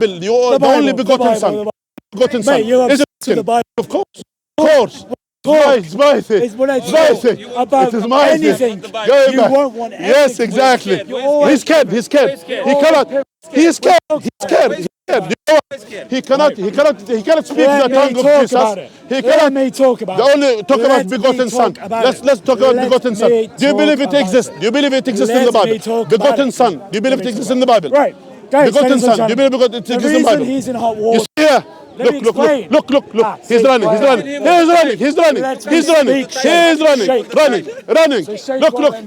You are the only begotten Son. Begotten Son. Is it Bible? Of course. Of course. It's my thing. It's my thing. It is my thing. Going back. Yes, exactly. He's scared. He's scared. He cannot. He is scared. He's scared. He's scared. He cannot speak the tongue of Jesus. He cannot. Let me talk about it. Only talk about begotten Son. Let's talk about begotten Son. Do you believe it exists? Do you believe it exists in the Bible? Begotten Son. Do you believe it exists in the Bible? Right. Begotten Son. Do you believe it exists in the Bible? He's in hot water. Here. Look. He's running.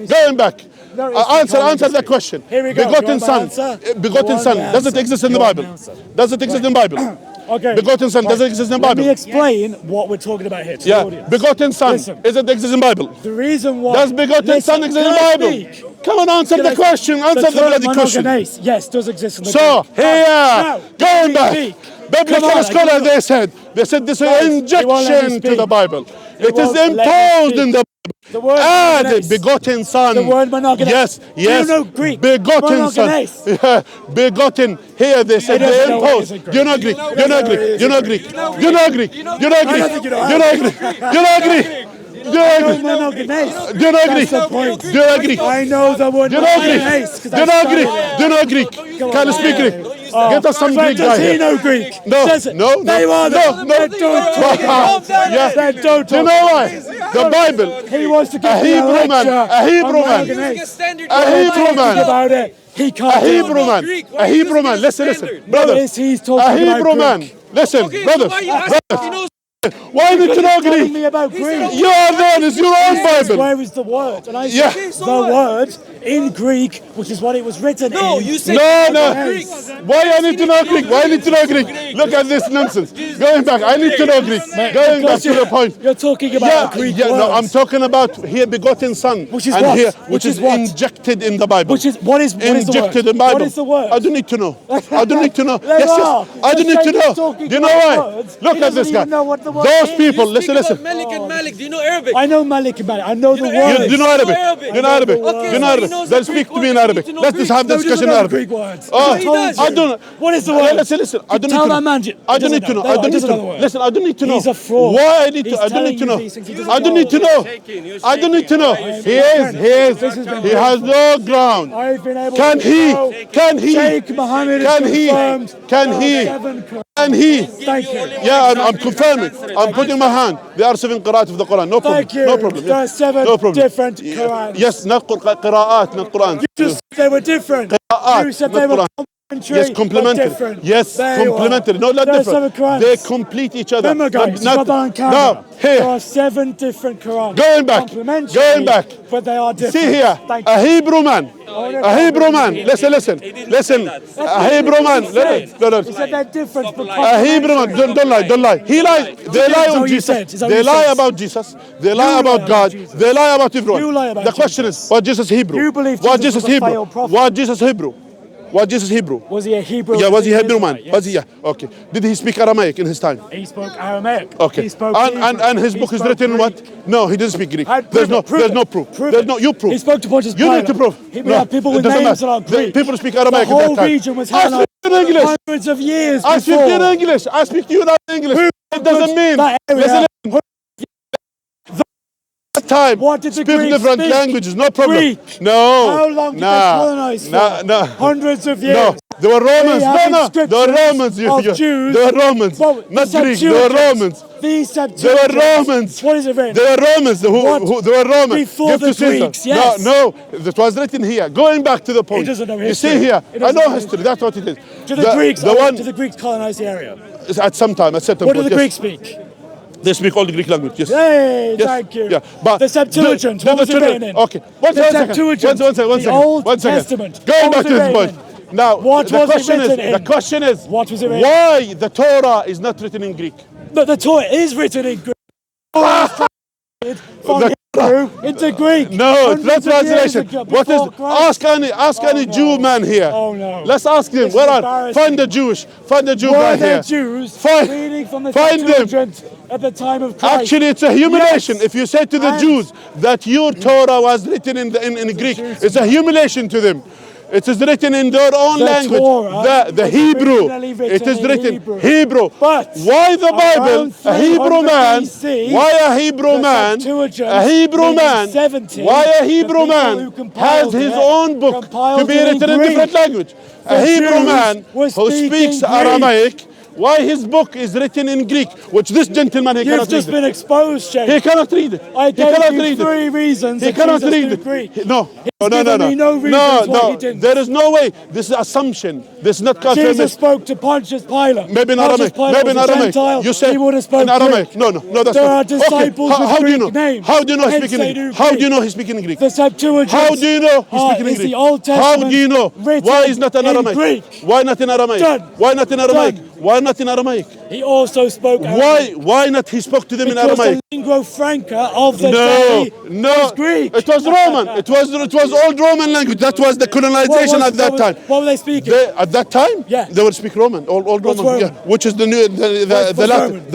Going back. Answer that question. Begotten Son. Does it exist in the Bible? Does it exist in the Bible? Okay. Begotten Son, does it exist in the Bible? Let me explain what we're talking about here to the audience. Begotten Son, does it exist in the Bible? The reason why... Does begotten Son exist in the Bible? Come on, answer the question. Answer the bloody question. Yes, does exist in the So, Bible. here, going back. Biblical scholars, they said this is an injection to the Bible. It is imposed in the Bible. The word and begotten Son. The word monogamous. Yes. Do you know Greek? Begotten Son. Yeah, begotten. Here they said they imposed. Do you know Greek? Do you know Greek? Do you know Greek? Do you know Greek? Do you know Greek? Do you know Greek? Do you know Greek? Do you know Greek? Do you know Greek? Do you know Greek? I know the word. Do you know Greek? Do you know Greek? Do you know Greek? Can you speak Greek? Get us some Greek guy here. Does he know Greek? No. Don't. Do you know why? The Bible. He wants to get a Hebrew man. A Hebrew man. Listen, brother. A Hebrew man. Listen, brothers. Why need to know Greek? Me about Greek. You are there. It's your own Bible. Where is the word? And I said the word in Greek, which is what it was written in. No, you said Greek. Why I need to know Greek? Why I need to know Greek? Look at this nonsense. Going back, I need to know Greek. Going back to the point. You're talking about Greek words. No, I'm talking about here begotten Son. Which is what? Here, which is injected in the Bible. What is injected in the Bible? What is the word? I don't need to know. I don't need to know. Yes. I don't need to know. Do you know why? Look at this guy. Those people, listen. Malik and Malik, do you know Arabic? I know Malik and Malik. I know the word. You know Arabic? You know Arabic? You know Arabic? Then speak to me in Arabic. Let's just have this discussion in Arabic. Greek words. I don't. What is the word? Listen. I don't need to know. I don't need to know. I don't need to know. Listen, I don't need to know. He's a fraud. Why I need to? I don't need to know. I don't need to know. I don't need to know. He has no ground. Can he? Sheikh Mohammed is confirmed. Can he? Thank you. Yeah, I'm confirming. I'm putting my hand. There are 7 qira'at of the Quran. No problem. Thank you. No problem. There are 7 different Qurans. Yes, not qira'at, not Quran. You just said they were different. You said they were complementary. Yes, complementary. Yes, complementary. No, not different. They complete each other. Remember, guys, no, here. There are 7 different Qurans. Going back. But they are different. See here, a Hebrew man. Listen. A Hebrew man. He said they're different. A Hebrew man. Don't lie. He lies. They lie on Jesus. They lie about Jesus. They lie about God. They lie about everyone. The question is, was Jesus Hebrew? You believe Jesus Hebrew? Was Jesus Hebrew? Was Jesus Hebrew? Was he a Hebrew? Yeah, was he Hebrew man? Yes. Was he? Yeah. Okay. Did he speak Aramaic in his time? He spoke Aramaic. Okay. He spoke and his book is written in what? No, he didn't speak Greek. There's no proof. You prove. He spoke to Pontius Pilate. You need to prove. We have people with names that are Greek. People speak Aramaic the at that whole time. region was hundreds of years I speak in English. I speak to you in English. It doesn't mean. Listen. Time. What did the speak Greeks different speak? languages, no problem. Greek. No. How long did they colonize for? No. Hundreds of years. No. They were Romans. No. They were Romans. Jews. They were Romans. Not Greek. They were Romans. These they were Romans. What is it written? They were Romans. They were Romans. Before the Greeks, yes. No. It was written here. Going back to the point. He doesn't know history. You see here. I know history. That's what it is. Did the Greeks colonize the area? At some time. At certain point. What do the Greeks speak? They speak all the Greek language, yes. Hey, thank you. Yeah, but the Septuagint, what was it written in? Okay, one second. The Old Testament. Going back to this point. Now, the question is, what was it written? Why the Torah is not written in Greek? But the Torah is written in Greek. From Hebrew into Greek. No, it's not translation. What is? Ask any Jew man here. Oh no. Let's ask him. Where are? Find the Jew guy here. Jews reading from the find them. At the time of Christ. Actually, it's a humiliation. Yes. If you say to the Jews that your Torah was written in Greek, it's a humiliation to them. It is written in their own language. Torah The was Hebrew. originally It is in written Hebrew. But why the Bible? around A Hebrew 300 man. BC, Why a Hebrew the man? Septuagint, A Hebrew meaning man. 70, Why a the Hebrew people man who has compiled his it own book to compiled be it in written in Greek. different language? A The Hebrew Jews man were who speaks speaking Greek. Aramaic. Why his book is written in Greek, which this gentleman he You've cannot read just it. been exposed, Sheikh. He cannot read it. I He gave cannot you read 3 it. reasons He that cannot Jesus read knew it. Greek. No. He's No. given me no reasons why he didn't. There is no way. This is assumption. This is not confirmation. Jesus spoke to Pontius Pilate. Maybe in Pontius Aramaic. Pilate Maybe in was a Aramaic. Gentile. You say He would have spoken in Aramaic. Greek. No, that's There not. are disciples okay. with How do you Greek know? names. How do you know he's Hence speaking they Greek? knew How do Greek. you know he's speaking Greek? The Septuagint. How do you know he's speaking is Greek? the Old How Testament do you know? written Why is not in in Aramaic? Greek? Why not in Aramaic? Done. Why not in Aramaic? Done. Why not in Aramaic? He also spoke Aramaic. Why not he spoke to them in Because Aramaic? the lingua franca of the day was Greek. It was Roman. It was old Roman language. That was the colonization at that time. What were they speaking? At that time, Yeah. they would speak Roman, old What's Roman, Roman? yeah, which is the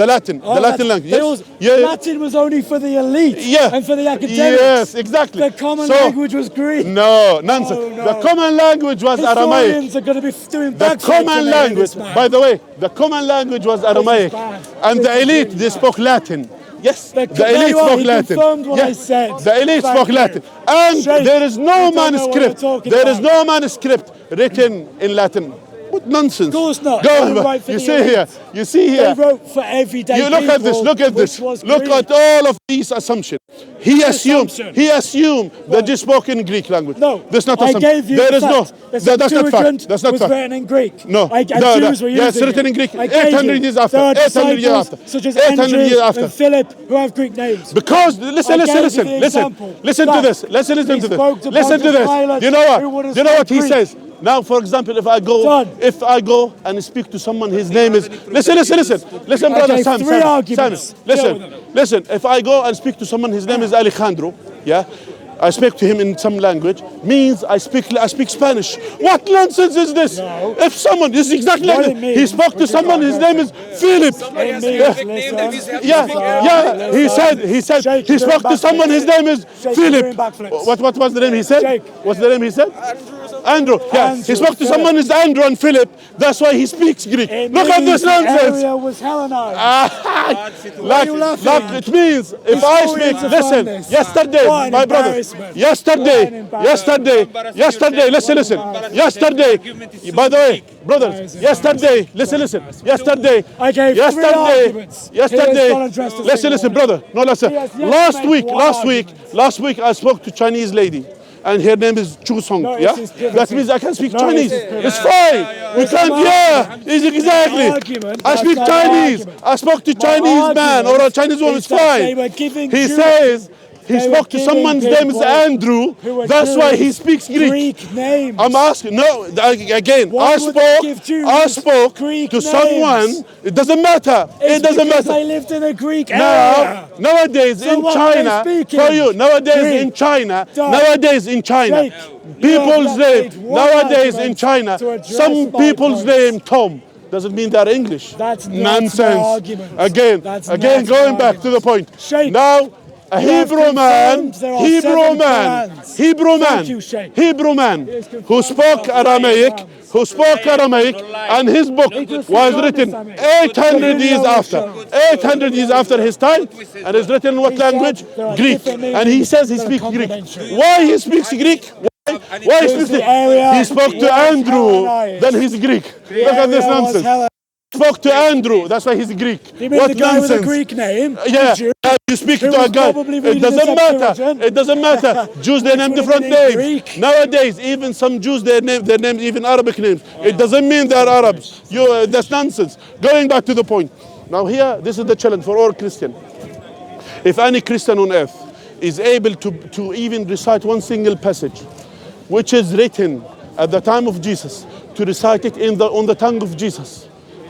Latin language. Yes. Latin was only for the elite and for the academics. Yes, exactly. The common language was Greek. No, nonsense. Oh, no. The common language was Aramaic. Historians are going to be doing The backflips common when they hear language, this, man. by the way, the common language was Aramaic, bad. and This the is elite really they bad. spoke Latin. Yes, the There elite you are, spoke he Latin. confirmed what I said. The elite Thank spoke you. Latin, and Sheikh, there is you no don't know what you're manuscript. talking There is about. no manuscript written in Latin. What nonsense! Of course not. Go They back. write for You the see elite. here. You see here. They wrote for everyday You look at this. people, Look at this. which was Look Greek. at all of these assumptions. He assumed that they spoke in Greek language. No, that's not I assumption. gave you There the is no. fact. The That's not fact. Septuagint That's not was fact. written in Greek. No, Jews were using it's written in Greek. I gave 800 you. years after. There are 800 years disciples after. such as 800 Andrew years after. and Philip who have Greek names. Because listen I to gave this. you the example Listen to that this. Listen he to spoke this. to Listen to Pontius this. Pilate, You know who would have what? You know what he spoke says. Now, for example, if I go and speak to someone, his name is. Listen, brother Okay, Sam. 3 arguments. Listen. If I go and speak to someone, his name is Alejandro. Yeah. I speak to him in some language, means I speak Spanish. What nonsense is this? No. If someone, this is exactly What like it this. means, He spoke to someone, his name is Philip. He said he spoke to someone, his name is Philip. What was the name he said? What's the name he said? Andrew. Yeah, he spoke to someone, is Andrew and Philip. That's why he speaks Greek. Look at this nonsense. The area was Hellenized. Like it means if I speak, listen, yesterday, my brother, yesterday, listen, yesterday, by the way, brothers, yesterday, listen, yesterday, I gave 3 arguments. listen, brother, no, listen, last week I spoke to Chinese lady. And her name is Chu Song, yeah? That means I can speak Chinese. It's fine. We can't, it's exactly. I speak Chinese. I spoke to Chinese man or a Chinese woman, it's fine. He says, he spoke to someone's name is Andrew. That's why he speaks Greek. I'm asking. No, again. I spoke to someone. It doesn't matter. It doesn't matter. I lived in a Greek area. Nowadays in China, for you. Nowadays in China. People's name. Nowadays in China, some people's name Tom. Doesn't mean they're English. That's nonsense. Again, going back to the point. Now. A Hebrew man, who spoke Aramaic, and his book was written 800 years after his time, and is written in what language? Greek. And he says he speaks Greek. Why he speaks Greek? Why he speaks Greek? He spoke to Andrew, then he's Greek. Look at this nonsense. Spoke to Andrew, that's why he's Greek. You mean what the guy nonsense? with a Greek name? Yeah, you speak to a guy. It doesn't matter. Jews, they name different names. Greek. Nowadays, even some Jews, their names even Arabic names. It doesn't mean they're Arabs. That's nonsense. Going back to the point. Now here, this is the challenge for all Christians. If any Christian on earth is able to even recite one single passage, which is written at the time of Jesus, to recite it on the tongue of Jesus.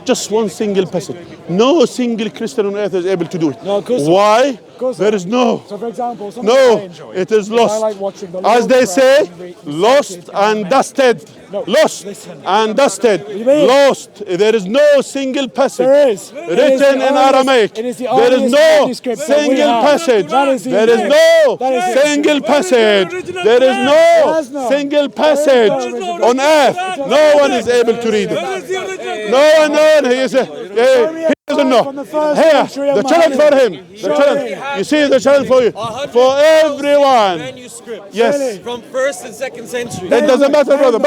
Just one single passage. No single Christian on earth is able to do it. No, of course not. Why? There is no. So, for example, something I No, enjoy. it is I lost. like watching the As Lord they Prayer say, and read- lost and dusted. No, Lost listen. and dusted. do you mean? Lost. There is no single passage There is. It is written the in earliest- Aramaic. it is the There is earliest no manuscript that we single have. passage. That is the There is original. no That is the single original. passage. original There is text. no There's no- single there is no passage original on earth. text. No one is able to read it. Where is the original? No one, he doesn't know. From the first Here, century of the challenge for Muhammad. him. The Show challenge. me. You see the challenge for you. For everyone. Manuscripts. Yes. From 1st and 2nd century. It doesn't matter, brother.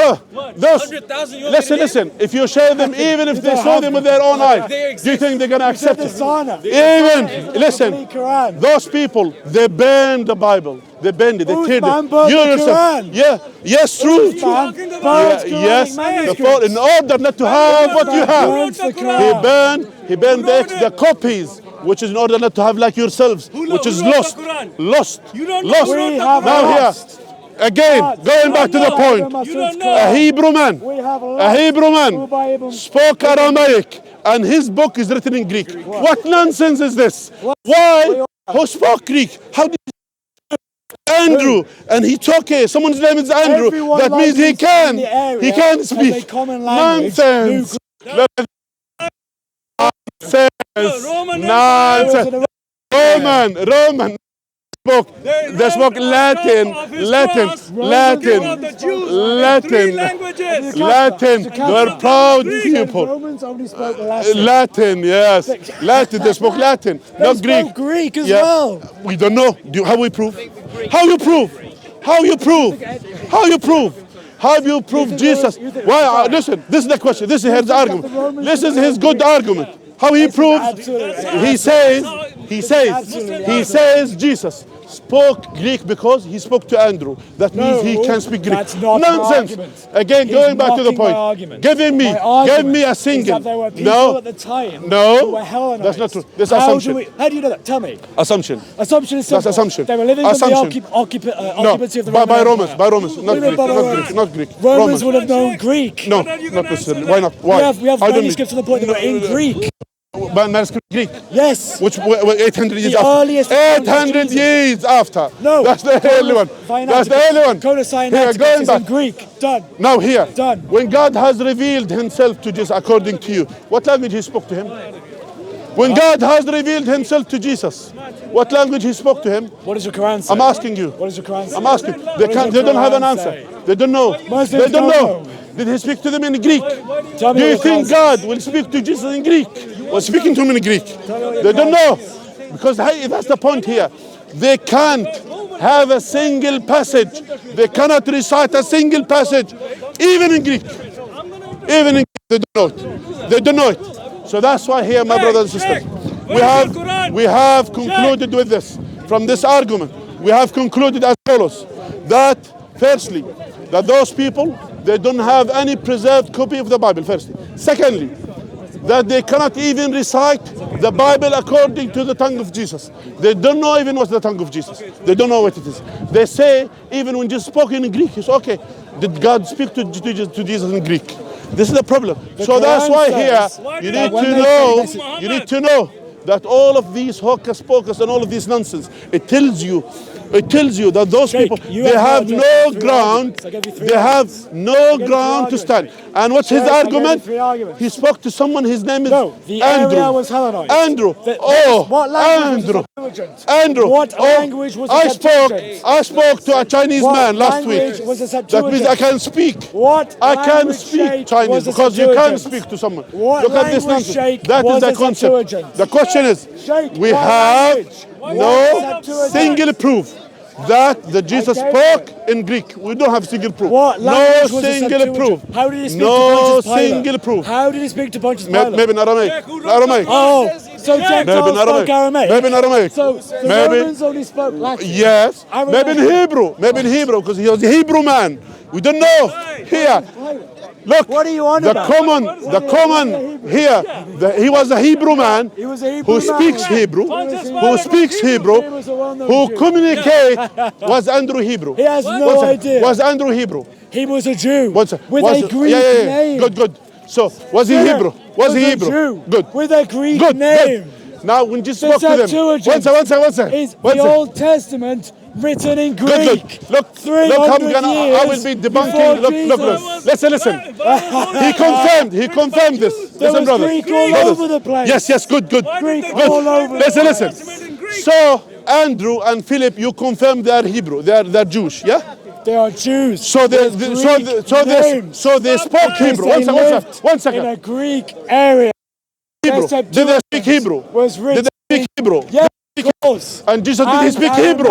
Those, 100,000 you listen, listen. If you show them, even if they saw them with their own eyes, do you think they're going to accept The it? Sana. Even, listen, Quran. those people, they burned the Bible. They burned it. They teared man it. burned You the understand? Quran. Yeah. Yes, true. Man talking about? burns Yeah, Quranic yes. manuscripts. In order not to have what you have, burns the he Quran. burned the copies, which is in order not to have like yourselves, which is who wrote lost. the Quran? Lost. You don't know Lost. who wrote We the have Now lost. here, again, going back to the point. You don't know. A Hebrew man, We have a lost. Hebrew man Bible. spoke Aramaic, and his book is written in Greek. What nonsense is this? Why? Who spoke Greek? How did Andrew? And he took it. Someone's name is Andrew. Everyone That means like he this can. in the area He can has a speak. common language. Nonsense. Nonsense. Roman Nonsense. Roman spoke. They spoke Latin. Latin. They're proud people. Romans only spoke Latin. Latin, yes. Latin. They spoke Latin, not They Greek. spoke Greek as Yeah. well. We don't know. How we prove? How you prove? How you prove? How you prove? How do you prove Jesus? Why? Listen, this is the question. This is his argument. This is his good argument. How he proves? He says Jesus spoke Greek because he spoke to Andrew. That means he can speak Greek. That's not Nonsense. my argument. Again, He's going back to the mocking my point. argument. Give me a Is single. that there were people at the time who were No, Hellenized. that's not true. This How assumption. how do you know that? Tell me. Assumption. Assumption is simple. That's assumption. They were living under the Assumption. occupancy of the by Roman Romans, Empire. by Romans, not What do you mean Greek, by not Romans? Greek, not Greek. Romans would have known Greek. No, not necessarily. Why not? Why? We have I don't manuscripts to the point that were in Greek. Manuscript Greek. Yes. Which 800 years The after. earliest 800 Jesus. years after. No. That's the early one. That's the early one. Code of Here, Sinaiticus going is in back. Greek. Done. Now here. Done. When God has revealed himself to Jesus according to you, what language he spoke to him? When God has revealed himself to Jesus, what language he spoke to him? What does your Quran say? I'm asking you. What does your Quran say? I'm asking. What They does they your don't have an Quran answer. say? They don't know. Muslims They don't don't know. know. Did he speak to them in Greek? Tell me Do you what your think Quran God will speak to Jesus in Greek? Was speaking to him in Greek? They don't know. Because hey, that's the point here. They can't have a single passage. They cannot recite a single passage, even in Greek. Even in Greek, they don't know it. They don't know it. So that's why here, my brothers and sisters, we have concluded with this. From this argument, we have concluded as follows. That firstly, that those people, they don't have any preserved copy of the Bible, firstly. Secondly, that they cannot even recite the Bible according to the tongue of Jesus. They don't know even what's the tongue of Jesus. They don't know what it is. They say, even when Jesus spoke in Greek, it's okay. Did God speak to Jesus in Greek? This is the problem. So that's why here, you need to know that all of these hocus pocus and all of this nonsense, it tells you that those people, they have no ground, to stand. And what's his argument? He spoke to someone, his name is the Andrew. area was Hellenized. Andrew. What language was the Septuagint? Andrew. What language was the Septuagint? I spoke to a Chinese What man last week. language was the That means I Septuagint? can speak. What I can language speak shape Chinese was the because you can Septuagint? speak to someone. What Look at this language nonsense. shape That is was the the concept. Septuagint? The question is, Sheikh, we what have language? no Septuagint? single proof that the Jesus gave spoke in Greek. We don't have single proof. What No language was the single Septuagint? proof. How did he speak No to Pontius Pilate? single proof. How did he speak to Pontius Pilate? Maybe in Aramaic. Aramaic. Oh, so Gentiles Maybe in spoke Aramaic? Maybe in Aramaic. So the Maybe. Romans only spoke Latin? Yes. Aramaic. Maybe in Hebrew. Maybe in Hebrew because he was a Hebrew man. We don't know. Here. Look, What are you on about? the common here, he was a Hebrew man He was a Hebrew who man. speaks Hebrew, who communicate was Andrew Hebrew. He has no idea. Was Andrew Hebrew? He was a Jew Was with a Greek name. Good. So was he Hebrew? Was he Hebrew? Jew Good. with a Greek Good. name. Now, when you spoke to them, Septuagint one second. is the Old Testament written in Greek. Good. Look, I will be debunking. Look. Listen. He confirmed this. There Listen, was Greek all over the place. Yes, good. Greek all over the place. Listen. So, Andrew and Philip, you confirmed they are Hebrew. They're Jewish, yeah? They are Jews. So they spoke Hebrew. One second. In a Greek area. Hebrew. Did they speak Hebrew? Was written. Did they speak Hebrew? Yes, of course. And Jesus, did he speak Hebrew?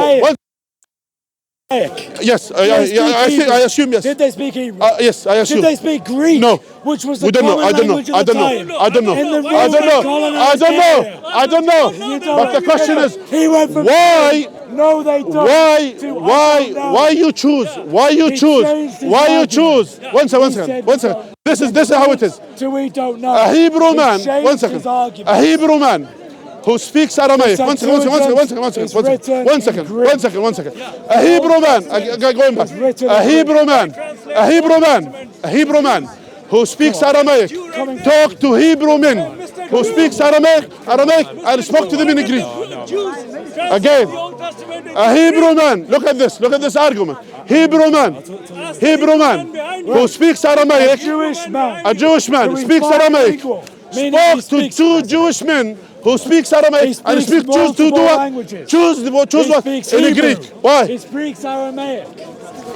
Yes, I assume yes. Did they speak Hebrew? Yes, I assume. Did they speak Greek? No. Which was the common language of the time? I don't know. But the question is, why? No, they don't. Why you choose? One second. This is how it is. We don't know. A Hebrew man. One second. A Hebrew man who speaks Aramaic. One second. A Hebrew man. Going back. A Hebrew man who speaks Aramaic. Talk to Hebrew men who speaks Aramaic and spoke to them in Greek. Again, a Hebrew man. Look at this argument. Hebrew man who speaks Aramaic. A Jewish man speaks Aramaic. Spoke to two Jewish men who speaks Aramaic and speaks choose what in Greek. Why? He speaks Aramaic.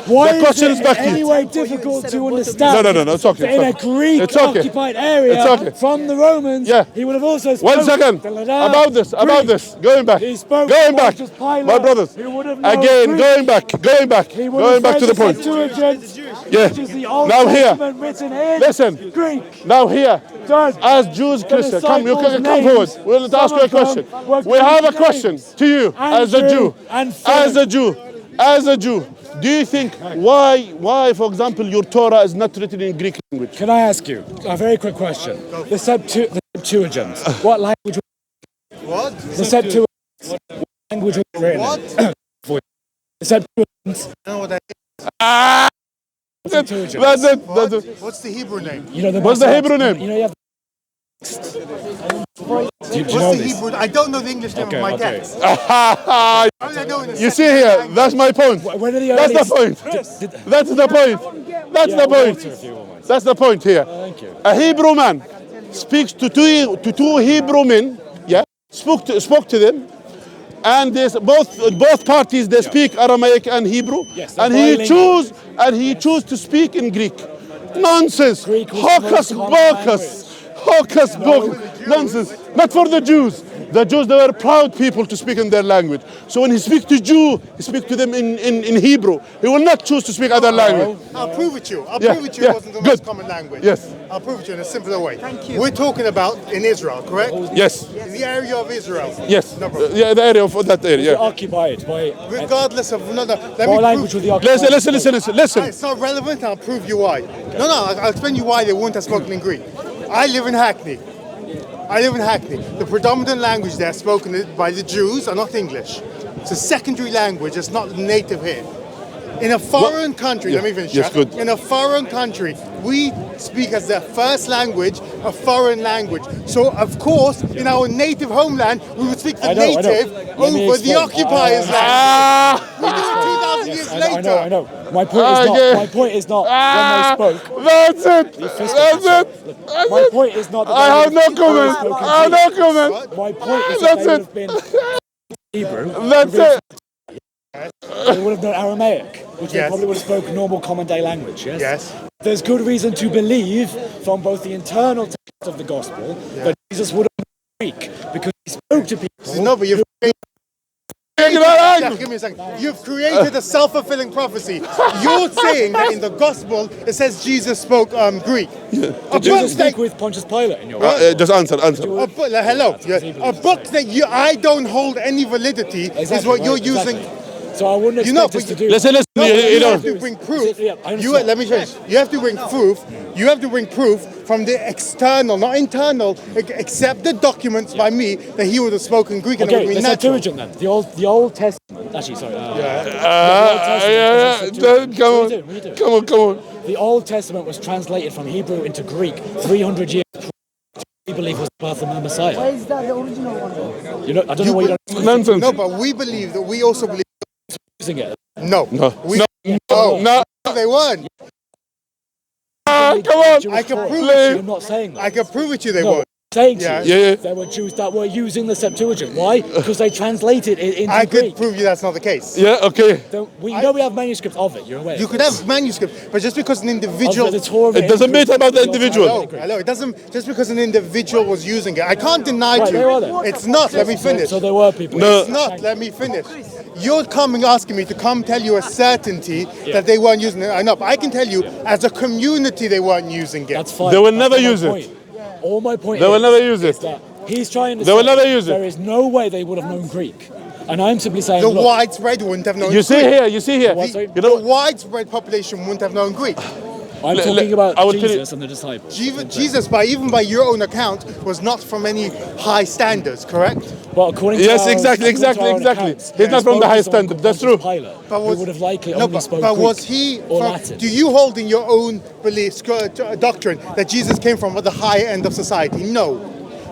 Why the question is back to you. Anyway, difficult to understand. No, it's okay. In a Greek-occupied area from the Romans, he would have also spoken. 1 second. About this. Going back. My brothers. Again, going back to the point. Yeah. Now here. Listen. Greek. Now here. As Jews, Christians, come forward. We'll ask you a question. We have a question to you as a Jew. Do you think why, for example, your Torah is not written in Greek language? Can I ask you a very quick question? The Septuagint, what language? What? The Septuagint, what language was it written in? What? The Septuagint. I know what that is. That's it. What's the Hebrew name? What's the Hebrew name? You have What's the Hebrew? I don't know the English name of my text. You see here, that's my point. That's the point here. A Hebrew man speaks to two Hebrew men. Yeah, spoke to them, and both parties they speak Aramaic and Hebrew, and he choose to speak in Greek. Nonsense. Hocus pocus. Nonsense. Not for the Jews. The Jews, they were proud people to speak in their language. So when he speaks to Jew, he speaks to them in Hebrew. He will not choose to speak other language. I'll prove it to you. It wasn't the most common language. Yes. I'll prove it to you in a simpler way. We're talking about in Israel, correct? Yes. In the area of Israel. Yes. No problem. The area of that area. Occupied by. Regardless of another. What language was the occupied? Listen. It's not relevant. I'll prove you why. No. I'll explain you why they wouldn't have spoken in Greek. I live in Hackney. The predominant language there spoken by the Jews are not English. It's a secondary language. It's not native here. In a foreign country, let me finish. Yes, good. In a foreign country, we speak as their first language a foreign language. So, of course, in our native homeland, we would speak the native over the occupier's language. We do it 2,000 years later. I know. My point is not when they spoke. That's it. My point is not that I have no comment. My point is that they would have been Hebrew. That's it. They would have done Aramaic, which they probably would have spoken normal common day language, yes? Yes. There's good reason to believe from both the internal text of the gospel that Jesus would have been Greek because he spoke to people. No, but give me a second. You've created a self-fulfilling prophecy. You're saying that in the gospel it says Jesus spoke Greek. Did Jesus speak with Pontius Pilate in your Just answer. A book, hello. A book that I don't hold any validity is what you're using. So I wouldn't expect us to do. Listen. You have to bring proof. Let me finish. You have to bring proof. You have to bring proof from the external, not internal, accepted documents by me that he would have spoken Greek and it would be the natural. Septuagint then. The Old Testament. Actually, sorry. Come on. The Old Testament was translated from Hebrew into Greek 300 years. believe was the path of the Messiah. Why is that the original one? You know, I don't know why you don't Nonsense. No, but we believe that we also believe. using it. No. No. We, No. No. They weren't. Come on. I can prove Please. it. I'm not saying that. I can prove it to you. They No, weren't. saying to Yeah. you, Yeah. there were Jews that were using the Septuagint. Why? Because they translated it into I could Greek. prove you that's not the case. Yeah. Okay. We know we have manuscripts of it. You're aware. You could have manuscripts, but just because an individual. Of the Torah It doesn't matter about the individual. Hello. It doesn't. Just because an individual was using it, I can't deny Right, to there are you. there. It's not. Let me finish. So there were people. No. It's not. Let me finish. You're asking me to come tell you a certainty that they weren't using it. I know, but I can tell you, as a community, they weren't using it. That's fine. They will That's never not my use it. point. All my point They will is never use it. that he's trying to They say will never use it. there is no way they would have known Greek. And I'm simply saying, The look, widespread wouldn't have known You see Greek. here. You see here. What? You The know. widespread population wouldn't have known Greek. I'm talking about I will tell you- Jesus and the disciples. Jesus, even by your own account, was not from any high standards, correct? Well, according to Yes, our own- exactly, according to exactly, our own exactly. accounts, He's not from the high focused on standard, that's Pontius true. Pilate, who would have likely only spoke but Greek was he? or From, Latin. do you hold in your own beliefs, doctrine, that Jesus came from the higher end of society? No.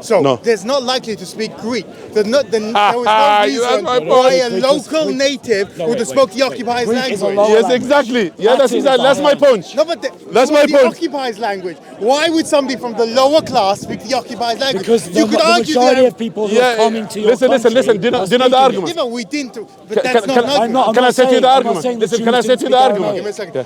So No. there's not likely to speak Greek. There was no You have reason my why a point. local native No, would have wait, spoke the wait. occupiers' Greek is a language. lower Yes, language. exactly. Yeah, Latin that's is exactly. the That's higher my language. point. No, but That's spoke my the point. occupiers' language. Why would somebody from the lower class speak the occupiers' language? Because you could the argue majority that. of people who Yeah, are coming to your listen. Do you know are the speaking argument? Yeah, but we didn't. But Can- that's can- not an I'm argument. not- Can I say to you the I'm not argument? saying the Listen, Jews can I say didn't to you the speak argument? Give me a second. Yeah.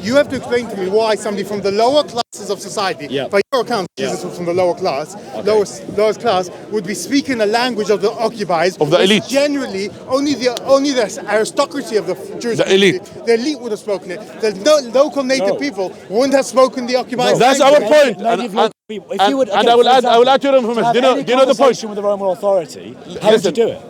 You have to explain to me why somebody from the lower classes of society, Yeah. by your account, Jesus was from the lower class, lowest class, would be speaking the language of the occupiers, Of the which elite. Generally, only the aristocracy of the Jewish The elite. community, the elite would have spoken it. The local native No. people wouldn't have spoken the occupiers' That's our language. point. Native local people. If and- you would, and okay, I will for add- I will example, add to your information. to have Do you know- any do you know the point? conversation with the Roman authority, how would you do it?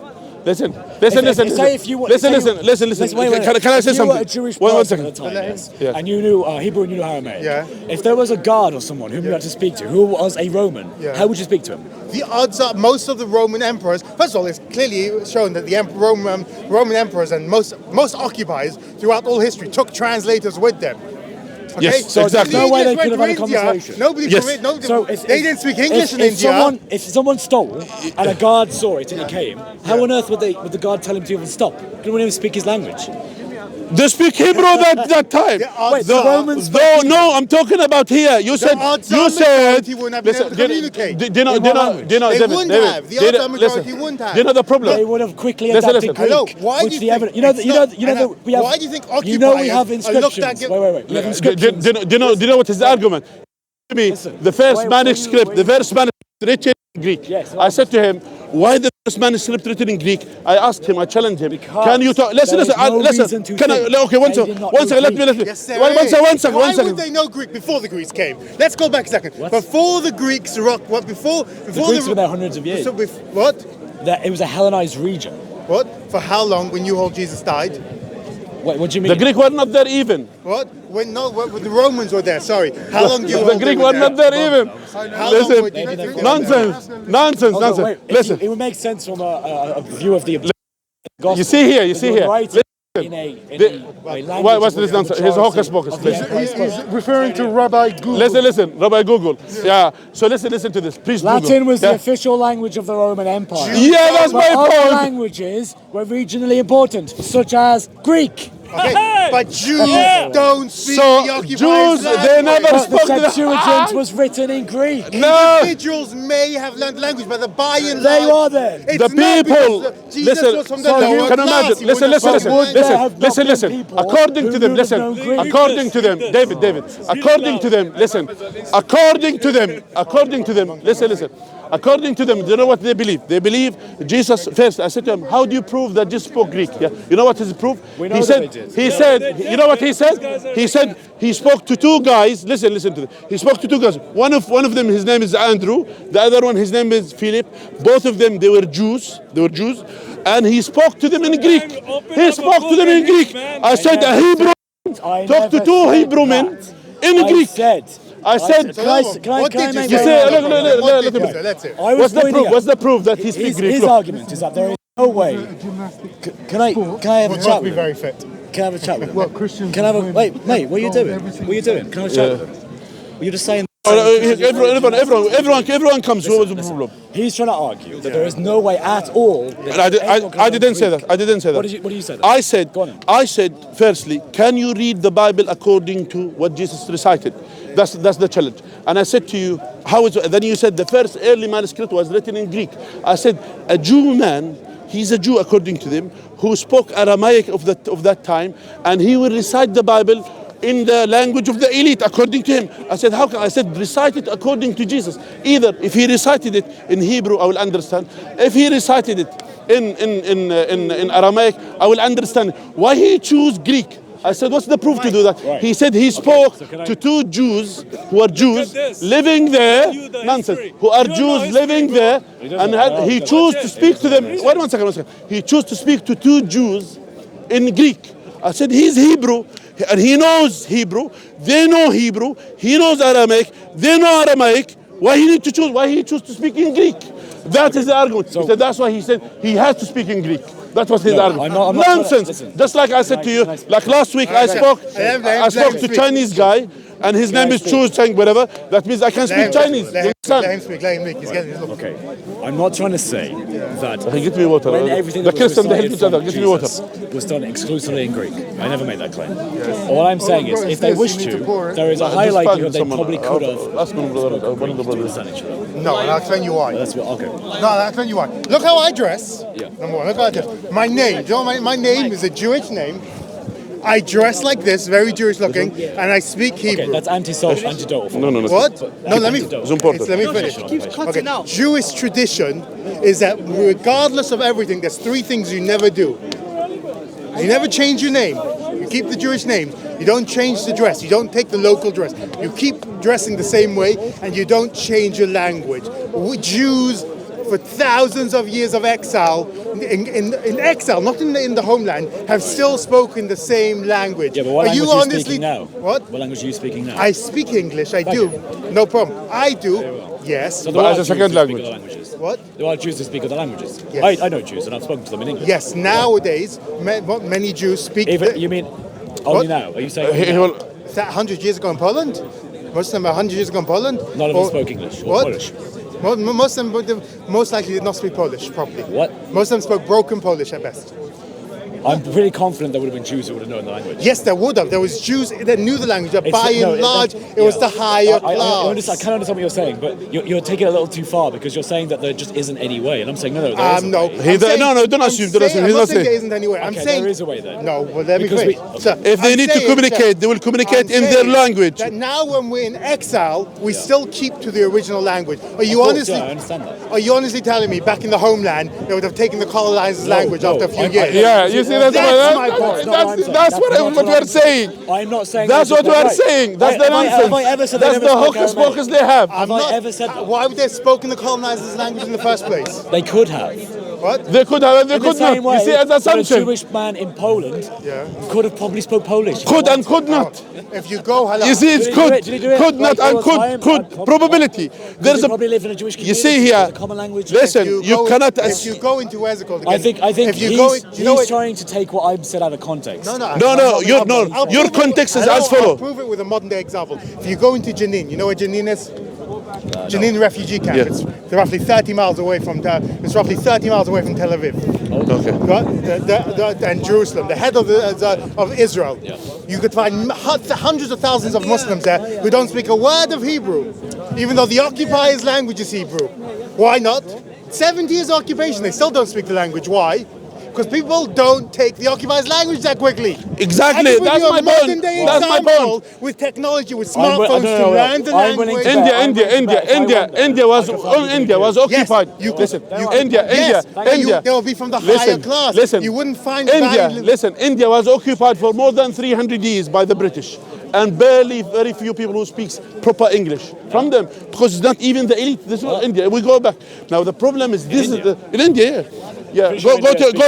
Listen. Say if you were- Listen. say you- Listen. wait, wait, Can I say if something? you were a Jewish One person second. at the time, yes, Yeah. and you knew Hebrew and you knew Aramaic, Yeah. if there was a guard or someone whom you had to speak to who was a Roman, Yeah. how would you speak to him? The odds are most of the Roman emperors. First of all, it's clearly shown that the Roman emperors and most occupiers throughout all history took translators with them. Okay? Yes, So exactly. there's no way they Leaders could have went had a to India, conversation. Nobody Yes. from it. No, So they didn't speak English in India. If someone stole and a guard saw it and he came, how on earth would the guard tell him to even stop? Couldn't even speak his language. They speak Hebrew that time. The odds the are- Romans- No, I'm talking about here. You said. odds You are said. majority wouldn't have been able to communicate. Do you know? In Do you what know? language? Do you know? They David, wouldn't David, have. The David, odds are majority listen. wouldn't have. Do you know the problem? They would have quickly Listen, adapted listen. Greek. Hello, why do which you the think evidence, you know, it's you know, not- you know that we have. why do you think You know we occupiers have are looked inscriptions. at- Wait. We have Do inscriptions. you know what his argument? To me, Listen, the first wait, manuscript, wait. the first manuscript written in Greek. Yes, I said to him, why the first manuscript written in Greek? I asked him, I challenged him. Because Can you talk? Listen, there is no listen. reason to Can I? think Okay, one they second. did not One know second. Let me. Greek. Yes, there One is. second. Why One second. would they know Greek before the Greeks came? Let's go back a second. What? Before the Greeks before The Greeks were there hundreds of years. So what? That it was a Hellenized region. What? For how long? When you hold Jesus died? Wait, what do you mean? The Greek were not there even. What? When the Romans were there. Sorry. How long do you The hold Greek they were not there even. How long Listen, were they there? nonsense. Hold on, wait. Listen, It would make sense from a view of the gospel. you see here, you see here. Right in a language What's this of the nonsense? Here's a hocus pocus, of the please. empire spoke. referring to Rabbi Google. Listen, Rabbi Google. Yeah. So listen to this. Please Google. Latin was Yeah. the official language of the Roman Empire. Yeah, that's But my other point. languages were regionally important, such as Greek. Okay, but Jews don't speak So the occupiers' Jews, they language. never But the spoke the Septuagint was written in Greek. No. Individuals may have learned language, but the by and They large, were there. it's The not people, because Jesus listen, was from the so lower you- can you class. imagine? He Listen, wouldn't have Would there have not been listen. people According who to them, would have listen. known Greek? According to them, David. According to them, listen. According to them, listen. According to them, do you know what they believe? They believe Jesus first. I said to him, how do you prove that Jesus spoke Greek? Yeah. You know what his proof? We know He that said, they did. he said, you know what he said? He said he spoke to two guys. Listen to them. He spoke to two guys. One of them, his name is Andrew. The other one, his name is Philip. Both of them, they were Jews. And he spoke to them in Greek. He spoke to them in Greek. I said a Hebrew. I Talk to never two said Hebrew men that. in Greek. I said, can I What did you make say? You say, my look, argument? What did look, you say? That's it. I was What's the pointing proof? out- What's the proof that he speaks Greek? His Look. argument is that there is no way. Can I have a Would chat not be with very him? fit. Can I have a chat with him? What Christians? Can I have a women- wait, mate? What are you doing? everything What are you doing? Can I have a chat with him? Were you just saying Everyone comes. What was the problem? He's trying to argue that there is no way at all. I didn't say that. I didn't say that. What did you say? I said, firstly, can you read the Bible according to what Jesus recited? That's the challenge. And I said to you, then you said the first early manuscript was written in Greek. I said, a Jew man, he's a Jew according to them, who spoke Aramaic of that time, and he will recite the Bible in the language of the elite, according to him. I said, how can I said recite it according to Jesus? Either if he recited it in Hebrew, I will understand. If he recited it in Aramaic, I will understand. Why he choose Greek? I said, what's the proof to do that? Right. He said he spoke to two Jews who are Jews living there. Nonsense. Who are Jews living there, and he chose to speak to them. Wait one second. He chose to speak to two Jews in Greek. I said, he's Hebrew, and he knows Hebrew. They know Hebrew. He knows Aramaic. They know Aramaic. Why he need to choose? Why he chose to speak in Greek? That is the argument. He said that's why he said he has to speak in Greek. That was his argument. I'm not Nonsense. Just like I said to you, like last week, I spoke to Chinese guy, and his name is Chu Cheng, whatever. That means I can speak Chinese. Let him speak. He's getting his look. Okay, I'm not trying to say that Get me water. when everything The that was Christians, they help recited each other. from Get me water. Jesus was done exclusively in Greek. I never made that claim. All I'm saying is, if they wish to, there is a high likelihood they probably could have. Ask one of the brothers. Understand each other. No, and I'll explain you why. Okay. No, I'll explain you why. Look how I dress. Yeah. Number one, look how I dress. My name, do you know my name is a Jewish name. I dress like this, very Jewish looking, and I speak Hebrew. Okay, that's antidotal. No. What? No, let me. It's important. Let me finish. Okay. Jewish tradition is that regardless of everything, there's three things you never do. You never change your name. You keep the Jewish name. You don't change the dress. You don't take the local dress. You keep dressing the same way, and you don't change your language. Jews, for thousands of years of exile, in exile, not in the homeland, have still spoken the same language. Yeah, but what language are you speaking now? What language are you speaking now? I speak English, I do. No problem. I do, yes. So there are as a Jews second who speak language. other languages. What? There are Jews who speak other languages. Yes. I know Jews, and I've spoken to them in English. Yes, nowadays, many Jews speak... You mean only now? Are you saying only now? 100 years ago in Poland? Most of them 100 years ago in Poland? None of them spoke English or what? Polish. Most of them most likely did not speak Polish properly. What? Most of them spoke broken Polish at best. I'm pretty confident there would have been Jews who would have known the language. Yes, there would have. There was Jews that knew the language, but by and large, it was the higher class. I can understand what you're saying, but you're taking it a little too far because you're saying that there just isn't any way, and I'm saying no, there isn't no. a way. Don't assume. I'm not saying there isn't any way. I'm saying there is a way then. No, well, let me finish. If they need to communicate, they will communicate in their language. That now, when we're in exile, we still keep to the original language. Are you honestly? I understand that. Are you honestly telling me back in the homeland they would have taken the colonizers' language after a few years? Yeah, you see that's my point. That's what we're saying. I'm not saying that's what we're saying. That's the nonsense. Have I ever said that's the hocus pocus they have. Have I ever said that? Why would they have spoken the colonizers' language in the first place? They could have. What? They could have, they could not. You see, as assumption. A Jewish man in Poland could have probably spoke Polish. Could and could not. If you go, you see, it's could not and could. Probability. There's probably live in a Jewish community. You see here. Common language. Listen, you cannot. If you go into where's it called again? I think he's trying to take what I've said out of context. No. Your context is as follows. I'll prove it with a modern day example. If you go into Jenin, you know where Jenin is? Jenin refugee camp. It's roughly 30 miles away from. It's roughly 30 miles away from Tel Aviv. Okay. And Jerusalem, the head of Israel. Yeah. You could find hundreds of thousands of Muslims there who don't speak a word of Hebrew, even though the occupiers' language is Hebrew. Why not? 70 years occupation, they still don't speak the language. Why? Because people don't take the occupiers' language that quickly. Exactly, that's my point. That's my point. With technology, with smartphones to learn the language. India was occupied. Listen, India. They will be from the higher class. Listen, you wouldn't find India was occupied for more than 300 years by the British. And barely very few people who speaks proper English from them, because it's not even the elite. This is India. We go back. Now the problem is this in India. Yeah, go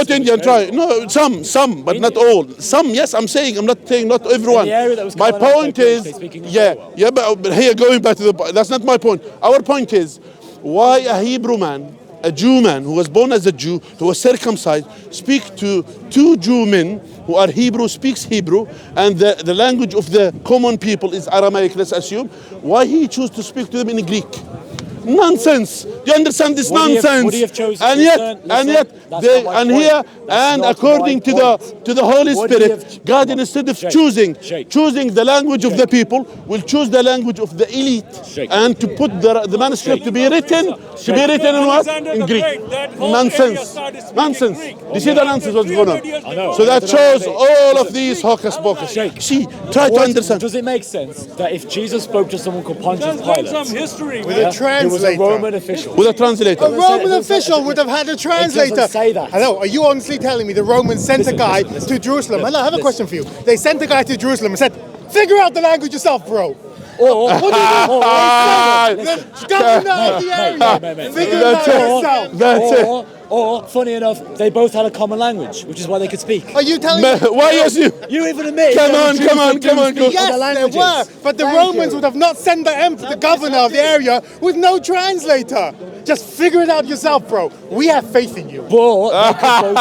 to India and try. No, some, but not all. Some, yes, I'm saying. I'm not saying not everyone. My point is, but here going back to that's not my point. Our point is, why a Hebrew man a Jew man who was born as a Jew, who was circumcised, speak to two Jew men who are Hebrew, speaks Hebrew, and the language of the common people is Aramaic, let's assume, why he choose to speak to them in Greek? Nonsense. Do you understand this nonsense? Would he have chosen and yet, according to the Holy Spirit, God, instead of choosing the language of the people, will choose the language of the elite, and to put the manuscript to be written in what? In Greek. Nonsense. You see the nonsense what's going on? So that shows all of these hocus pocus. See, try to understand. Does it make sense that if Jesus spoke to someone called Pontius Pilate, with a translator, was a Roman official. With a translator. A Roman official would have had a translator. It doesn't say that. Hello, are you honestly telling me the Romans sent a guy to Jerusalem? Hello, I have a question for you. They sent a guy to Jerusalem and said, figure out the language yourself, bro. Or what do you do? Governor of the area. Figure it out yourself. That's it. Or, funny enough, they both had a common language, which is why they could speak. Are you telling me? Why yes you? You even admit. Come on. Yes, there were. But the Romans would have not sent the governor of the area with no translator. Just figure it out yourself, bro. We have faith in you. But they could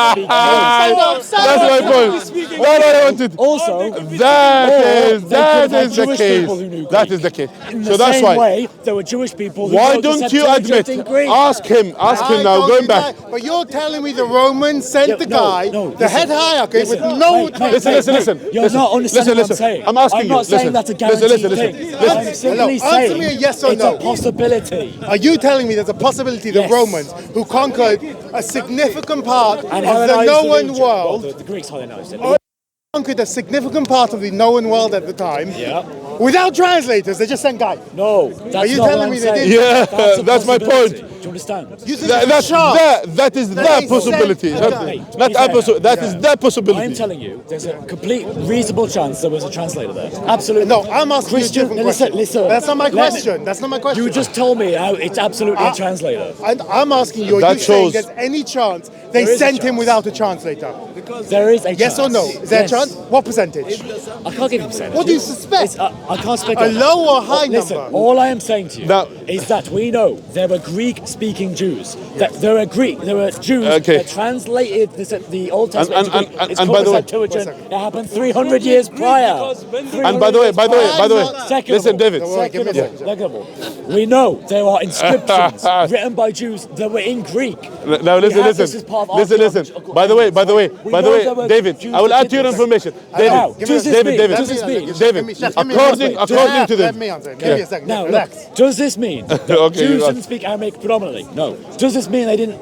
both speak. That's my point. What I wanted. Also, that is the case. That is the case. So that's why. Way, there were Jewish people. Who why don't you admit? Ask him now. Going back. But you're telling me the Romans sent the guy, the head hierarchy, with no. Listen. You're not understanding what I'm saying. I'm asking you. I'm not saying that's a guaranteed thing. I'm simply saying answer me a yes or it's no. a possibility. Are you telling me there's a possibility the Romans, who conquered a significant part of the known world, the Greeks Hellenized it. conquered a significant part of the known world at the time, without translators, they just sent guys? No, that's Are you not telling what me I'm they saying. did? Yeah, that's my point. Do you understand? You think That is the possibility. That is the possibility. I'm telling you, there's a complete reasonable chance there was a translator there. Absolutely. No, I'm asking you a different question. Listen. That's not my question. That's not my question. You just told me how it's absolutely a translator. And I'm asking you, are you saying there's any chance they sent him without a translator? There is a chance. Yes or no? Is there a chance? What percentage? I can't give you a percentage. What do you suspect? I can't speak. A low or high Listen, number? all I am saying to you is that we know there were Greek-speaking Jews. That there were Jews that translated the Old Testament into Greek. It's called the Septuagint. It happened 300 years prior. And by the way, listen, David. Second of all, we know there are inscriptions written by Jews that were in Greek. Now listen. By the way, David, I will add to your information. David, according to them. Let me answer. Give me a second. Now, Relax. Does this mean that Jews didn't speak Aramaic predominantly? No. Does this mean they didn't,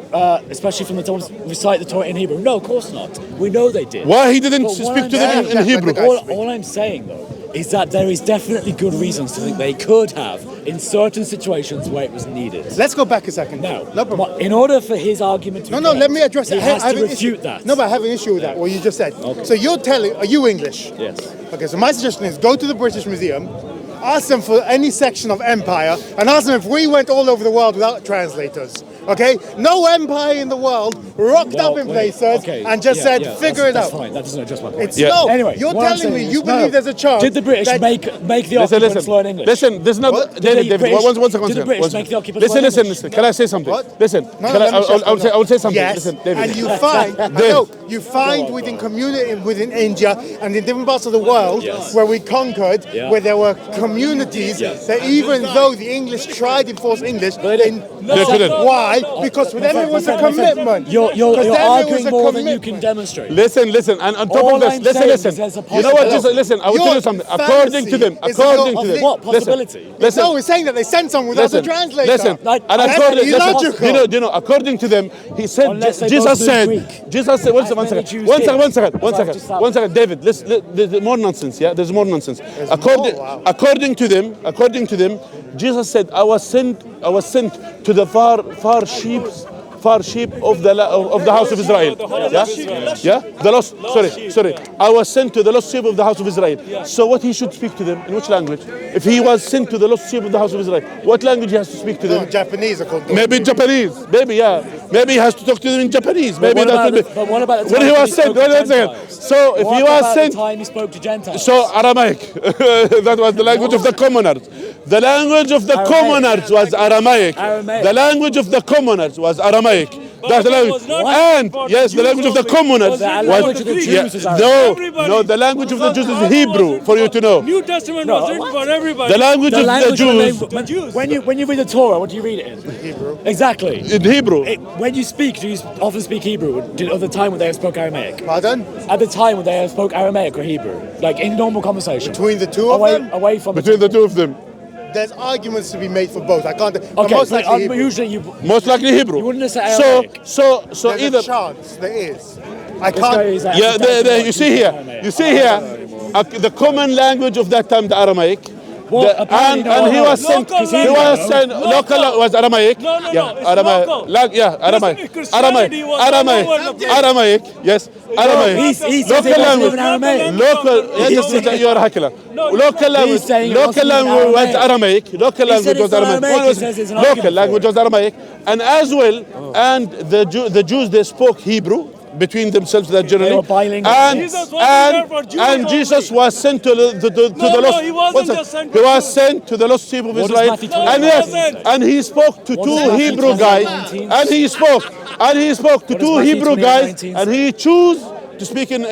especially from the Torah, recite the Torah in Hebrew? No, of course not. We know they did. Why he didn't speak to them in Hebrew? All I'm saying, though, is that there is definitely good reasons to think they could have in certain situations where it was needed. Let's go back a second. Now, no problem. in order for his argument to be correct, let me address it. He has to refute that. No, but I have an issue with that, what you just said. Okay. So you're telling, are you English? Yes. Okay, so my suggestion is go to the British Museum, ask them for any section of empire, and ask them if we went all over the world without translators. Okay? No empire in the world rocked up in places and just said, figure it out. That's fine. That doesn't address my point. No, anyway, you're telling me you believe there's a chance. Did the British make the occupants learn English? Listen, there's not. David, one second. Did the British make the occupants learn Listen. English? Can I say something? What? Listen. I will say something. Yes, Listen, David. and you find within India and in different parts of the world where we conquered, where there were communities that even though the English tried to enforce English, they couldn't. Why? Because for them it was a commitment. You're arguing more than you can demonstrate. Listen, and on top of this, listen. You know what? Just listen. I will tell you something. According to them. What possibility? Listen. No, we're saying that they sent someone without a translator. Listen. According to them, he said. Jesus said. One second, David. There's more nonsense. Yeah, there's more nonsense. According to them, Jesus said, "I was sent to the far sheep of the house of Israel." The lost. Sorry. I was sent to the lost sheep of the house of Israel. So what he should speak to them in which language? If he was sent to the lost sheep of the house of Israel, what language he has to speak to them? No, Japanese. Maybe Japanese. Maybe he has to talk to them in Japanese. Maybe but what about the time when he was sent? So if he was sent, the time he spoke to Gentiles? so Aramaic. That was the language of the commoners. The language of the commoners was Aramaic. The language of the commoners was Aramaic. That's the language. And yes, the language of the commoners was no. The language of the Jews is Hebrew. For you to know, New Testament was written for everybody. the language of the Jews When you read the Torah, what do you read it in? Hebrew. Exactly. in Hebrew. When you speak, do you often speak Hebrew? At the time when they spoke Aramaic? Pardon? At the time when they spoke Aramaic or Hebrew? Like in normal conversation? Between the two of them? Away from Between the two of them, There's arguments to be made for both. I can't. Okay, most but likely Hebrew. usually you... most likely Hebrew. You wouldn't say Aramaic. So There's either a chance. There is. I This guy can't. is like- yeah. You see here. The common language of that time, the Aramaic. Well, apparently not. And he was sent. Local He was sent. Local was Aramaic. No, Yeah, it's Aramaic. local. Aramaic. Listen, Christianity was all over the place. Aramaic. Yes. Aramaic. He's Local language. Aramaic. Local. Yes, you're Hakila. Local language. saying it Local wasn't even language was Aramaic. Aramaic. Local He said language it's was not Aramaic. Aramaic. One He was says it's an local argument language for was Aramaic, and as well, and the Jews they spoke Hebrew between themselves that generally. They were bilingual. Jesus wasn't there for Jews and Jesus only. was sent to the No, lost. he wasn't what's that? just sent He to was Jews. sent to the lost people of What does Israel, Matthew 28 and yes, say? and he spoke to What two does Matthew Hebrew 28 guys, 19 and he spoke to What does two Matthew Hebrew 28 guys, 19 and say? he chose to speak in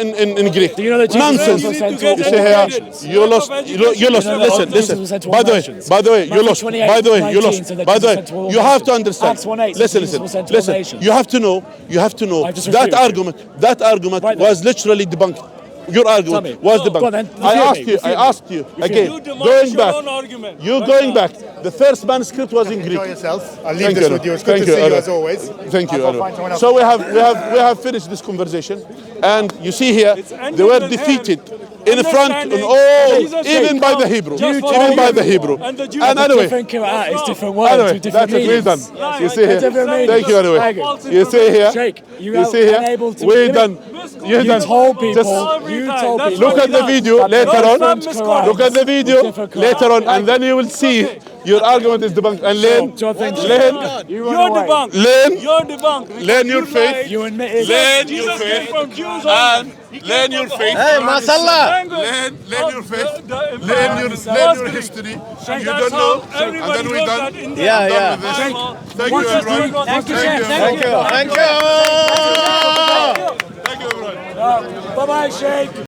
Greek. Do you know that Jesus Nonsense. was You sent need to to You get see here, educated. you lost. You lost. know that all Listen. Jesus was sent to all By the nations. way, you Matthew lost. 28, By the way, you 19 lost. said that By the Jesus way, sent to all you have to nations. understand. Acts 1:8 said Listen, Jesus was sent to all listen. nations. You have to know. I just That refuse. That argument Right then. was literally debunked. Your Tell argument me. was Go on debunked. then. I Refute asked you again. You demolish Going your back. own argument. You Right going now. back. The first manuscript was in Greek. Enjoy yourself. I'll leave Thank this you. with you. It's good Thank to see you Aaron. as always. Thank you, I'll Aaron. find someone else. So we have finished this conversation, and you see here ended they were with defeated him in front, understanding in all, Jesus even said, by the "Come, Hebrew, just follow even by him." the Hebrew. And the Jews- And anyway, Different qira'at, it's different words anyway, with different that's it. We're done. meanings. You see here. different meanings. Thank you. Anyway, False you see here. Sheikh, you You are see here. unable to We're give done. it. You're You done. told people. Just You That's told what people. look at the video That later the on. different qira'ats Look at the video with different qira'ats. later on, and then you will see your argument is debunked. And John, thank you. learn, You run You're away. debunked. Learn- You're debunked. learn your You faith. lied. You admitted. Learn Jesus your came faith. from Jews And only. He learn came your from faith. all Masallah. language. Learn your faith. The- Learn your history. You That's don't how know, and everybody then we're wrote done. that in the Yeah, Done yeah. with this. Bible. Thank One you, Testament everyone. was Thank you. Thank you. Thank you, everyone. Bye-bye, Sheikh.